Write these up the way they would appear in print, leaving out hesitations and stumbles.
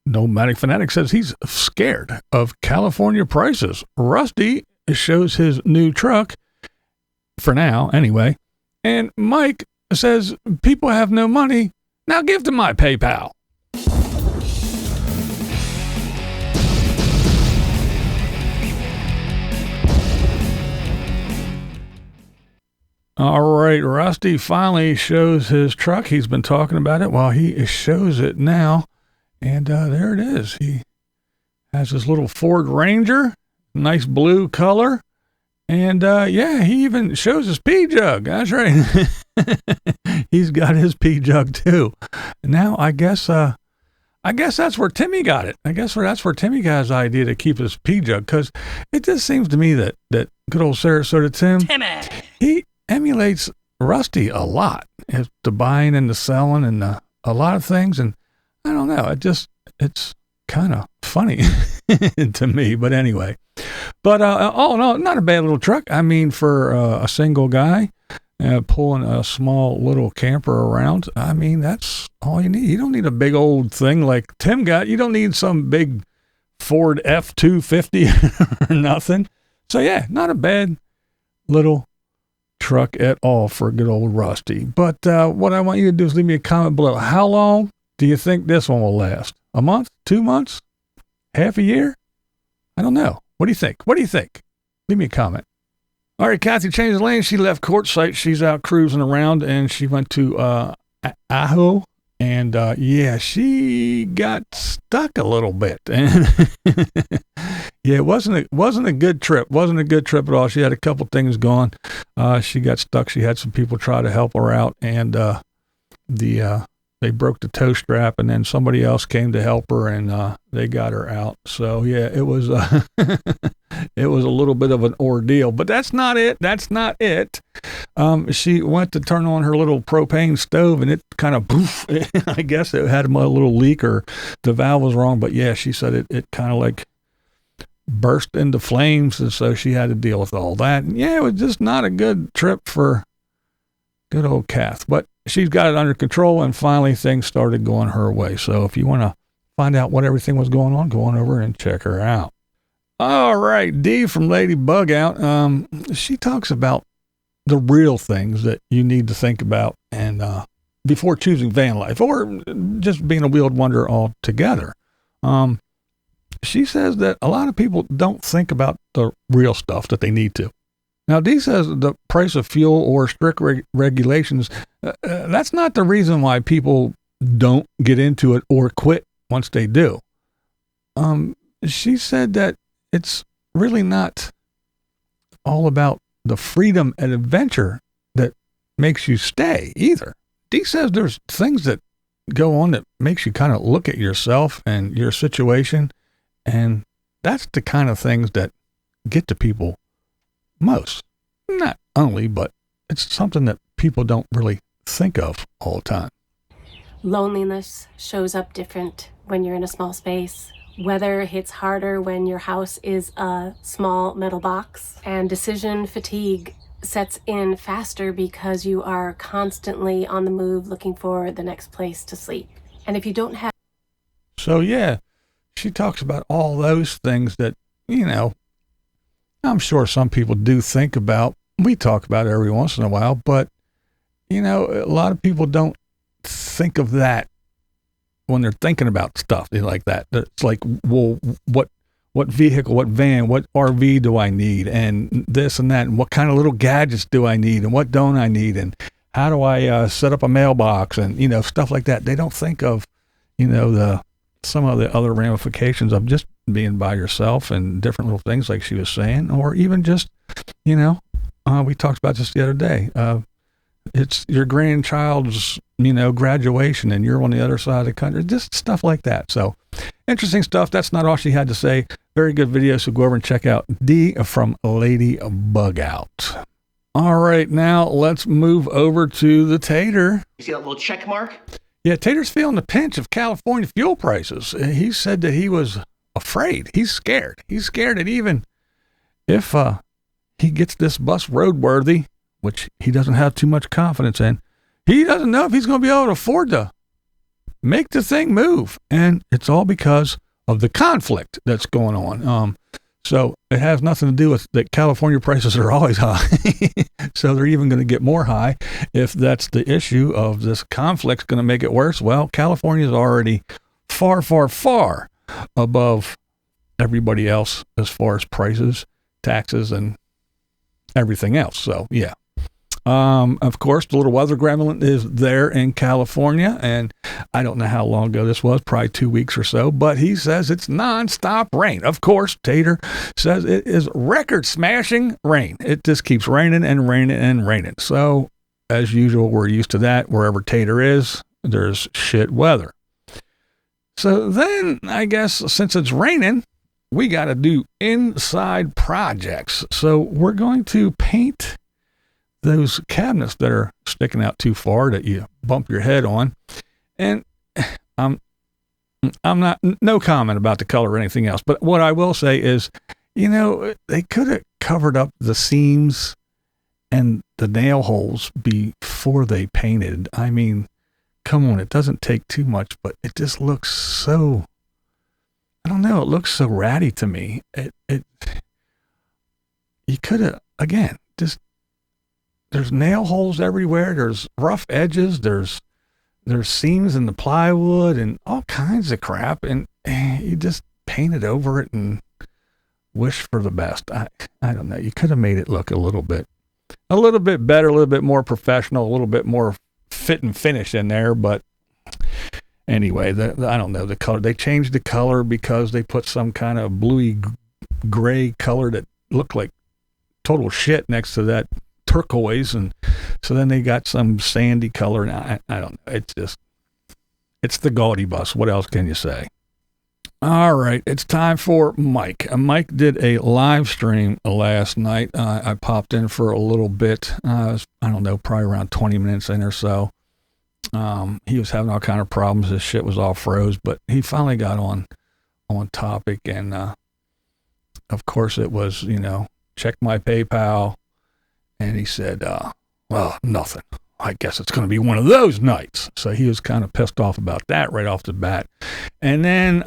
Nomadic Fanatic says he's scared of California prices. Rusty shows his new truck, for now anyway. And Mike says people have no money. Now give to my PayPal. All right, Rusty finally shows his truck. He's been talking about it. Well, he shows it now. And there it is. He has this little Ford Ranger, nice blue color. And yeah, he even shows his pee jug. That's right. He's got his pee jug too. Now, I guess that's where Timmy got it. I guess that's where Timmy got his idea to keep his pee jug, because it just seems to me that good old Sarasota Timmy, he emulates Rusty a lot as to buying and the selling and a lot of things. And I don't know, it's kind of funny to me, but anyway. But oh no, not a bad little truck. I mean, for a single guy pulling a small little camper around, I mean, that's all you need. You don't need a big old thing like Tim got. You don't need some big Ford F-250 or nothing. So yeah, not a bad little truck at all for good old Rusty. But what I want you to do is leave me a comment below. How long do you think this one will last? A month? 2 months? Half a year? I don't know. What do you think? What do you think? Leave me a comment. All right, Cathie changed lanes. She left Quartzsite. She's out cruising around, and she went to Aho. And yeah, she got stuck a little bit. And yeah, it wasn't a good trip. Wasn't a good trip at all. She had a couple things going. She got stuck. She had some people try to help her out, and they broke the tow strap, and then somebody else came to help her, and they got her out. So yeah, it was it was a little bit of an ordeal, but that's not it. That's not it. She went to turn on her little propane stove, and it kind of poof. I guess it had a little leak, or the valve was wrong. But yeah, she said it kind of like burst into flames, and so she had to deal with all that. And yeah, it was just not a good trip for good old Cath, but she's got it under control, and finally things started going her way. So if you want to find out what everything was going on, go on over and check her out. All right, Dee from Lady Bugout. She talks about the real things that you need to think about and before choosing van life, or just being a wheeled wonder altogether. She says that a lot of people don't think about the real stuff that they need to. Now, Dee says the price of fuel or strict regulations, that's not the reason why people don't get into it or quit once they do. She said that it's really not all about the freedom and adventure that makes you stay either. Dee says there's things that go on that makes you kind of look at yourself and your situation, and that's the kind of things that get to people most. Not only, but it's something that people don't really think of all the time. Loneliness shows up different when you're in a small space. Weather hits harder when your house is a small metal box. And decision fatigue sets in faster because you are constantly on the move looking for the next place to sleep. And if you don't have... So yeah, she talks about all those things that, you know, I'm sure some people do think about. We talk about it every once in a while, but, you know, a lot of people don't think of that when they're thinking about stuff like that. It's like, well, what vehicle, what van, what RV do I need, and this and that, and what kind of little gadgets do I need, and what don't I need, and how do I set up a mailbox, and, you know, stuff like that. They don't think of, you know, some of the other ramifications of just being by yourself and different little things like she was saying, or even just, you know, we talked about this the other day. It's your grandchild's, you know, graduation, and you're on the other side of the country, just stuff like that. So interesting stuff. That's not all she had to say. Very good video. So go over and check out Dee from Lady Bugout. All right. Now let's move over to the Tater. You see that little check mark? Yeah. Tater's feeling the pinch of California fuel prices. He said that he was afraid. He's scared. He's scared that even if, he gets this bus roadworthy, which he doesn't have too much confidence in, he doesn't know if he's going to be able to afford to make the thing move. And it's all because of the conflict that's going on. So it has nothing to do with that California prices are always high. So they're even going to get more high if that's the issue of this conflict's going to make it worse. Well, California is already far, far, far above everybody else as far as prices, taxes, and everything else. So, yeah. Of course, the little weather gremlin is there in California, and I don't know how long ago this was, probably 2 weeks or so, but he says it's nonstop rain. Of course, Tater says it is record-smashing rain. It just keeps raining and raining and raining. So, as usual, we're used to that. Wherever Tater is, there's shit weather. So then, I guess, since it's raining, we got to do inside projects. So we're going to paint those cabinets that are sticking out too far that you bump your head on. And I'm not, no comment about the color or anything else. But what I will say is, you know, they could have covered up the seams and the nail holes before they painted. I mean, come on, it doesn't take too much, but it just looks so, I don't know, it looks so ratty to me. You could have, again, just, there's nail holes everywhere. There's rough edges. There's seams in the plywood and all kinds of crap. And you just paint it over it and wish for the best. I don't know. You could have made it look a little bit better, a little bit more professional, a little bit more fit and finish in there. But anyway, I don't know the color. They changed the color because they put some kind of bluey gray color that looked like total shit next to that turquoise, and so then they got some sandy color, and I don't know. It's the Gaudy bus. What else can you say? All right, it's time for Mike. Mike did a live stream last night. I popped in for a little bit. I don't know, probably around 20 minutes in or so. He was having all kind of problems. His shit was all froze, but he finally got on topic, and of course it was, you know, check my PayPal. And he said, well, nothing. I guess it's going to be one of those nights. So he was kind of pissed off about that right off the bat. And then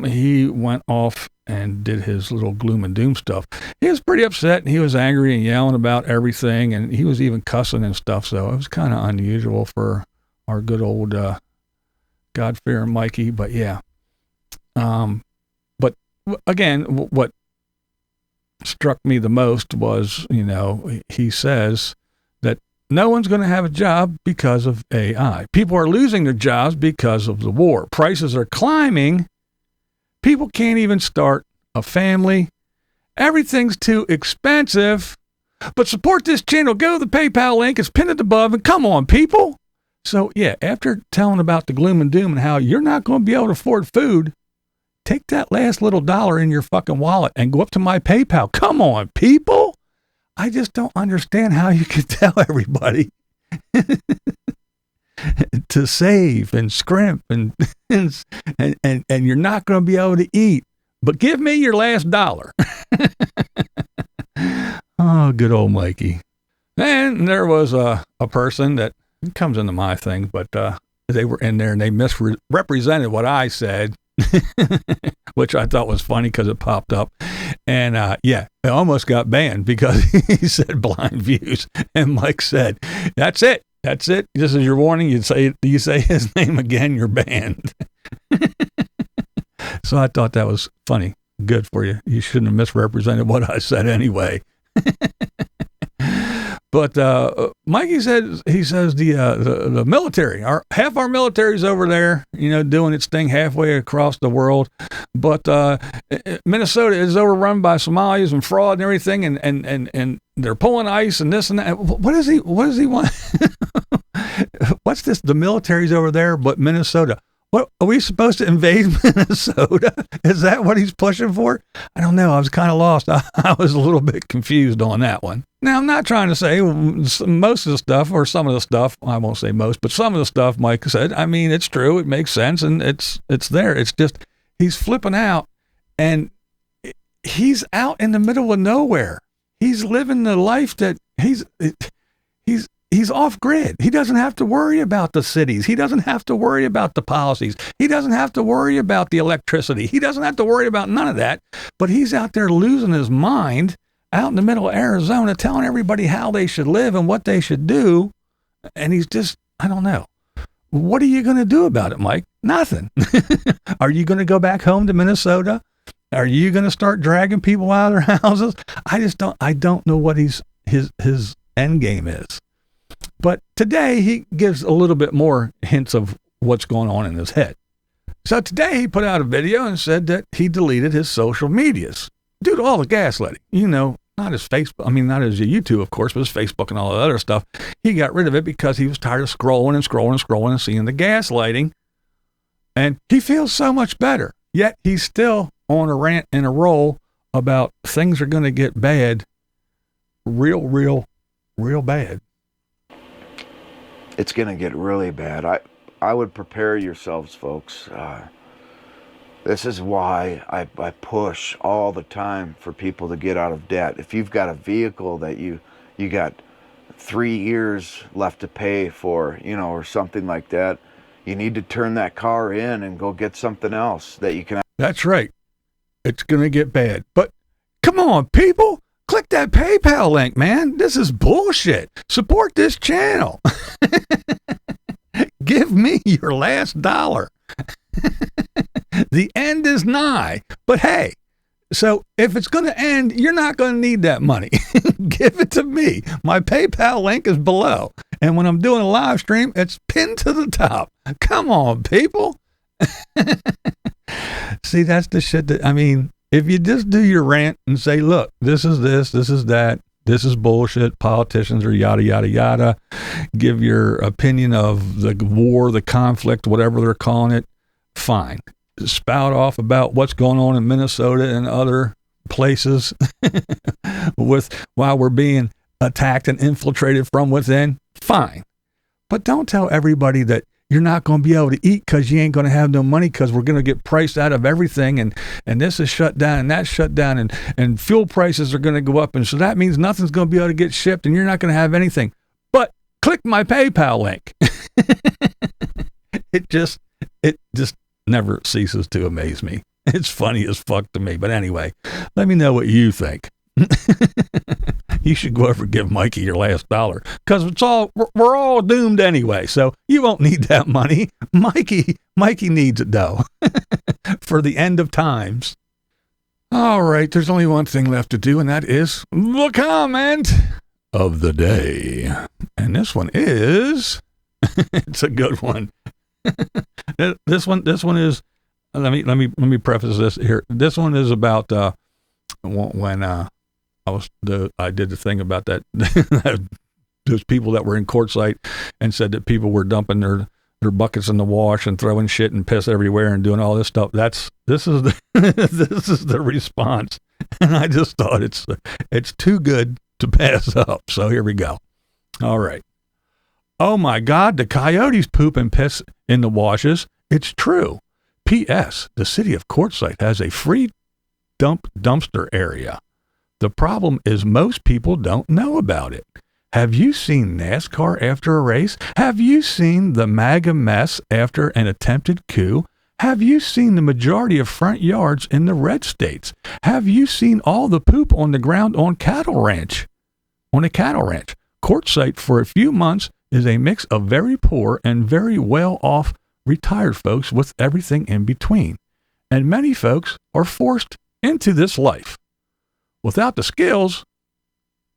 he went off and did his little gloom and doom stuff. He was pretty upset, and he was angry and yelling about everything, and he was even cussing and stuff. So it was kind of unusual for our good old God-fearing Mikey. But yeah. But again, what struck me the most was, you know, he says that no one's going to have a job because of AI. People are losing their jobs because of the war. Prices are climbing. People can't even start a family. Everything's too expensive. But support this channel. Go to the PayPal link. It's pinned above. And come on, people. So, yeah, after telling about the gloom and doom and how you're not going to be able to afford food, take that last little dollar in your fucking wallet and go up to my PayPal. Come on, people. I just don't understand how you could tell everybody to save and scrimp and you're not going to be able to eat. But give me your last dollar. Oh, good old Mikey. And there was a person that comes into my thing, but they were in there and they misrepresented what I said. Which I thought was funny because it popped up, and yeah, it almost got banned because he said blind views, and Mike said, "That's it. This is your warning. You say his name again, you're banned." So I thought that was funny. Good for you. You shouldn't have misrepresented what I said anyway. But Mikey says the military, half our military's over there, you know, doing its thing halfway across the world. But Minnesota is overrun by Somalis and fraud and everything, and they're pulling ice and this and that. What does he want? What's this? The military's over there, but Minnesota. What, are we supposed to invade Minnesota? Is that what he's pushing for? I don't know. I was kind of lost. I was a little bit confused on that one. Now, I'm not trying to say most of the stuff, or some of the stuff, I won't say most, but some of the stuff Mike said, I mean, it's true. It makes sense, and it's there. It's just he's flipping out, and he's out in the middle of nowhere. He's living the life that he's he's off grid. He doesn't have to worry about the cities. He doesn't have to worry about the policies. He doesn't have to worry about the electricity. He doesn't have to worry about none of that. But he's out there losing his mind out in the middle of Arizona, telling everybody how they should live and what they should do. And he's just, I don't know. What are you going to do about it, Mike? Nothing. Are you going to go back home to Minnesota? Are you going to start dragging people out of their houses? I don't know what his end game is. But today he gives a little bit more hints of what's going on in his head. So today he put out a video and said that he deleted his social medias due to all the gaslighting. You know, not his Facebook, not his YouTube, of course, but his Facebook and all that other stuff. He got rid of it because he was tired of scrolling and seeing the gaslighting. And he feels so much better. Yet he's still on a rant and a roll about things are going to get bad. Real bad. It's going to get really bad. I would prepare yourselves, folks. This is why I push all the time for people to get out of debt. If you've got a vehicle that you got 3 years left to pay for, or something like that, you need to turn that car in and go get something else that you can. That's right. It's going to get bad. But come on, people. Click that PayPal link, man. This is bullshit. Support this channel. Give me your last dollar. The end is nigh. But hey, so if it's going to end, you're not going to need that money. Give it to me. My PayPal link is below. And when I'm doing a live stream, it's pinned to the top. Come on, people. See, that's the shit that, if you just do your rant and say, look, this is that, this is bullshit, politicians are yada, yada, yada, give your opinion of the war, the conflict, whatever they're calling it, fine. Spout off about what's going on in Minnesota and other places while we're being attacked and infiltrated from within, fine. But don't tell everybody that you're not going to be able to eat because you ain't going to have no money because we're going to get priced out of everything and this is shut down and that's shut down and fuel prices are going to go up. And so that means nothing's going to be able to get shipped and you're not going to have anything. But click my PayPal link. It just never ceases to amaze me. It's funny as fuck to me. But anyway, let me know what you think. You should go over and give Mikey your last dollar because we're all doomed anyway. So you won't need that money. Mikey needs it though for the end of times. All right. There's only one thing left to do, and that is the comment of the day. And this one is, it's a good one. This one is, let me preface this here. This one is about, when, I did the thing about that those people that were in Quartzsite and said that people were dumping their buckets in the wash and throwing shit and piss everywhere and doing all this stuff. This is the response, and I just thought it's too good to pass up. So here we go. All right. Oh my God, the coyotes poop and piss in the washes. It's true. P.S. The city of Quartzsite has a free dumpster area. The problem is most people don't know about it. Have you seen NASCAR after a race? Have you seen the MAGA mess after an attempted coup? Have you seen the majority of front yards in the red states? Have you seen all the poop on the ground on a cattle ranch? Quartzsite for a few months is a mix of very poor and very well-off retired folks with everything in between. And many folks are forced into this life without the skills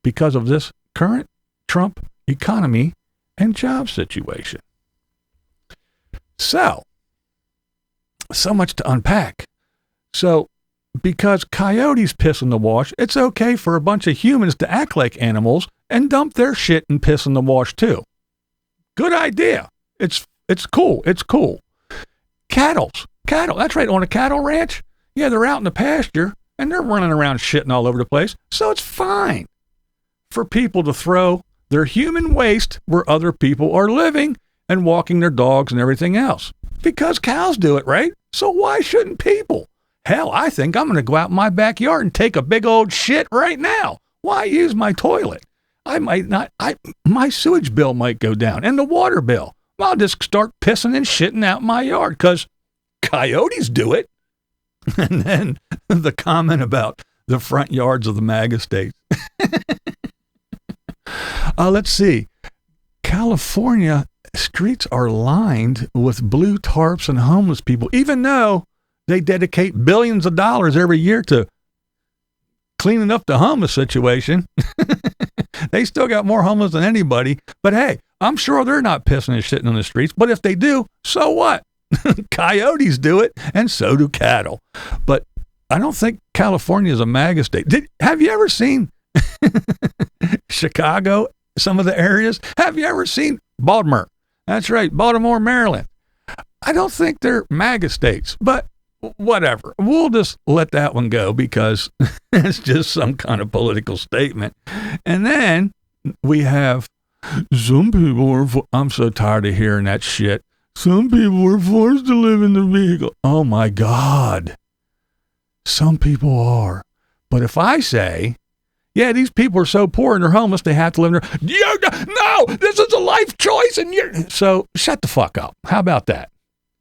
because of this current Trump economy and job situation. So much to unpack. So because coyotes piss in the wash, it's okay for a bunch of humans to act like animals and dump their shit and piss in the wash too. Good idea. It's cool. It's cool. Cattle. That's right. On a cattle ranch. Yeah, they're out in the pasture and they're running around shitting all over the place. So it's fine for people to throw their human waste where other people are living and walking their dogs and everything else. Because cows do it, right? So why shouldn't people? Hell, I think I'm going to go out in my backyard and take a big old shit right now. Why use my toilet? my sewage bill might go down and the water bill. I'll just start pissing and shitting out my yard because coyotes do it. And then the comment about the front yards of the MAGA states. Let's see. California streets are lined with blue tarps and homeless people, even though they dedicate billions of dollars every year to cleaning up the homeless situation. They still got more homeless than anybody. But hey, I'm sure they're not pissing and shitting on the streets. But if they do, so what? Coyotes do it, and so do cattle. But I don't think California is a MAGA state. Have you ever seen Chicago, some of the areas? Have you ever seen Baltimore? That's right, Baltimore, Maryland. I don't think they're MAGA states, but whatever. We'll just let that one go because it's just some kind of political statement. And then we have some people are, I'm so tired of hearing that shit. Some people were forced to live in the vehicle. Oh my God. Some people are. But if I say, yeah, these people are so poor and they're homeless, they have to live in there. No, this is a life choice. And so shut the fuck up. How about that?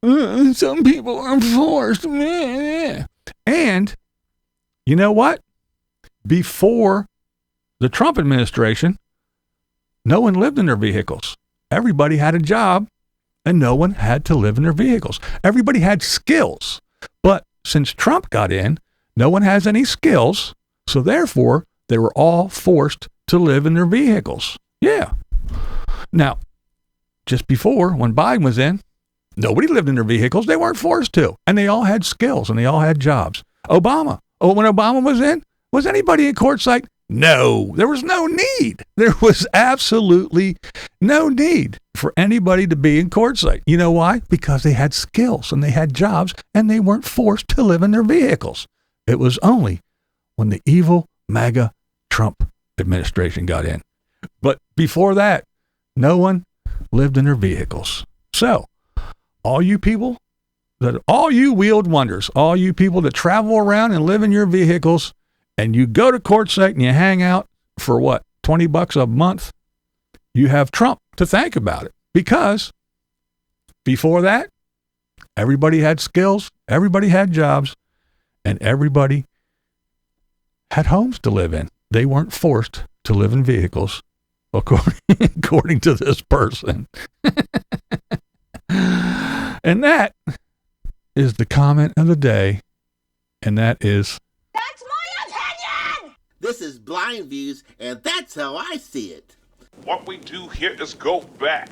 Some people are forced. And you know what? Before the Trump administration, no one lived in their vehicles. Everybody had a job and no one had to live in their vehicles. Everybody had skills. But since Trump got in, no one has any skills. So therefore, they were all forced to live in their vehicles. Yeah. Now, just before, when Biden was in, nobody lived in their vehicles. They weren't forced to. And they all had skills and they all had jobs. Obama. Oh, when Obama was in, was anybody in quartzsite? No, there was no need. There was absolutely no need for anybody to be in quartzsite. You know why? Because they had skills and they had jobs and they weren't forced to live in their vehicles. It was only when the evil MAGA Trump administration got in. But before that, no one lived in their vehicles. So, all you people, all you wheeled wonders, all you people that travel around and live in your vehicles, and you go to quartzsite and you hang out for what, $20 a month, you have Trump to thank about it. Because before that, everybody had skills, everybody had jobs, and everybody had homes to live in. They weren't forced to live in vehicles, according to this person. And that is the comment of the day, and that is... That's my opinion! This is BlindViews, and that's how I see it. What we do here is go back.